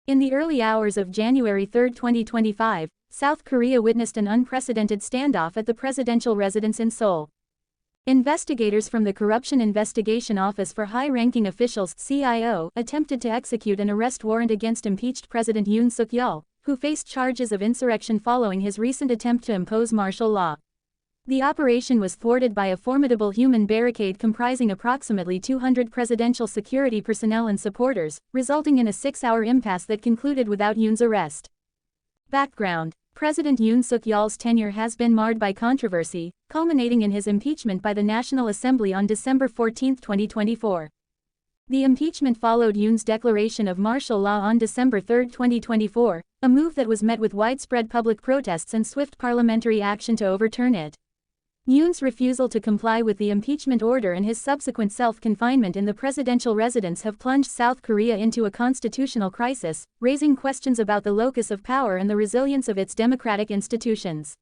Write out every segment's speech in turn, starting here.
In the early hours of January 3, 2025, South Korea witnessed an unprecedented standoff at the presidential residence in Seoul. Investigators from the Corruption Investigation Office for High-Ranking Officials (CIO) attempted to execute an arrest warrant against impeached President Yoon Suk-yeol, who faced charges of insurrection following his recent attempt to impose martial law. The operation was thwarted by a formidable human barricade comprising approximately 200 presidential security personnel and supporters, resulting in a 6-hour impasse that concluded without Yoon's arrest. Background: President Yoon Suk-yeol's tenure has been marred by controversy, culminating in his impeachment by the National Assembly on December 14, 2024. The impeachment followed Yoon's declaration of martial law on December 3, 2024, a move that was met with widespread public protests and swift parliamentary action to overturn it. Yoon's refusal to comply with the impeachment order and his subsequent self-confinement in the presidential residence have plunged South Korea into a constitutional crisis, raising questions about the locus of power and the resilience of its democratic institutions.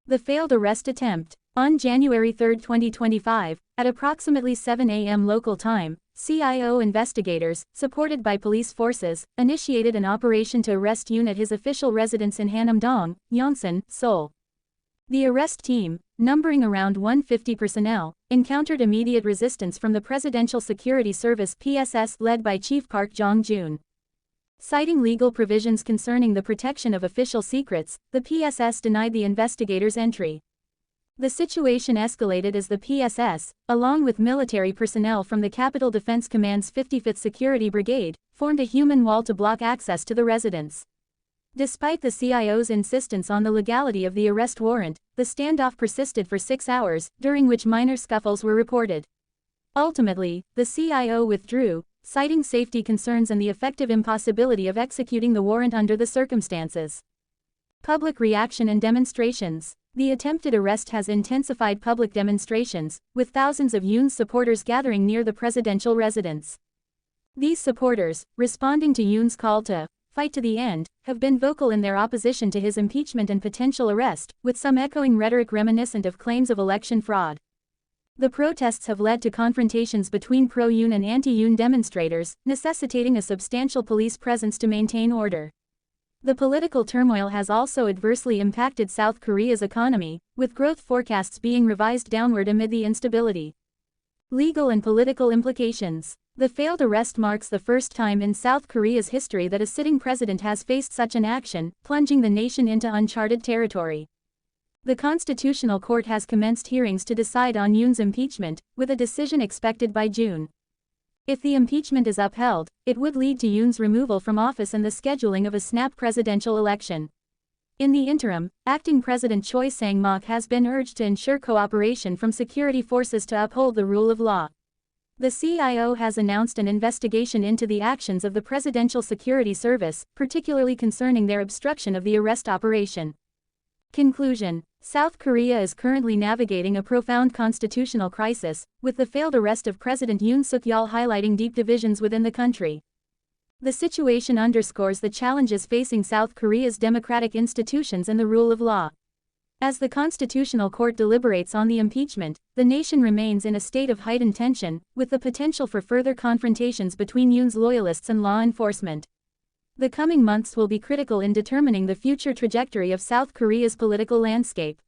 The failed arrest attempt. On January 3, 2025, at approximately 7 a.m. local time, CIO investigators, supported by police forces, initiated an operation to arrest Yoon at his official residence in Hanam-dong, Yongsan, Seoul. The arrest team, numbering around 150 personnel, encountered immediate resistance from the Presidential Security Service (PSS) led by Chief Park Jong-joon. Citing legal provisions concerning the protection of official secrets, the PSS denied the investigators entry. The situation escalated as the PSS, along with military personnel from the Capital Defense Command's 55th Security Brigade, formed a human wall to block access to the residence. Despite the CIO's insistence on the legality of the arrest warrant, the standoff persisted for 6 hours, during which minor scuffles were reported. Ultimately, the CIO withdrew, citing safety concerns and the effective impossibility of executing the warrant under the circumstances. Public reaction and demonstrations. The attempted arrest has intensified public demonstrations, with thousands of Yoon's supporters gathering near the presidential residence. These supporters, responding to Yoon's call to fight to the end, have been vocal in their opposition to his impeachment and potential arrest, with some echoing rhetoric reminiscent of claims of election fraud. The protests have led to confrontations between pro-Yoon and anti-Yoon demonstrators, necessitating a substantial police presence to maintain order. The political turmoil has also adversely impacted South Korea's economy, with growth forecasts being revised downward amid the instability. Legal and political implications. The failed arrest marks the first time in South Korea's history that a sitting president has faced such an action, plunging the nation into uncharted territory. The Constitutional Court has commenced hearings to decide on Yoon's impeachment, with a decision expected by June. If the impeachment is upheld, it would lead to Yoon's removal from office and the scheduling of a snap presidential election. In the interim, acting President Choi Sang-mok has been urged to ensure cooperation from security forces to uphold the rule of law. The CIO has announced an investigation into the actions of the Presidential Security Service, particularly concerning their obstruction of the arrest operation. Conclusion: South Korea is currently navigating a profound constitutional crisis, with the failed arrest of President Yoon Suk-yeol highlighting deep divisions within the country. The situation underscores the challenges facing South Korea's democratic institutions and the rule of law. As the Constitutional Court deliberates on the impeachment, the nation remains in a state of heightened tension, with the potential for further confrontations between Yoon's loyalists and law enforcement. The coming months will be critical in determining the future trajectory of South Korea's political landscape.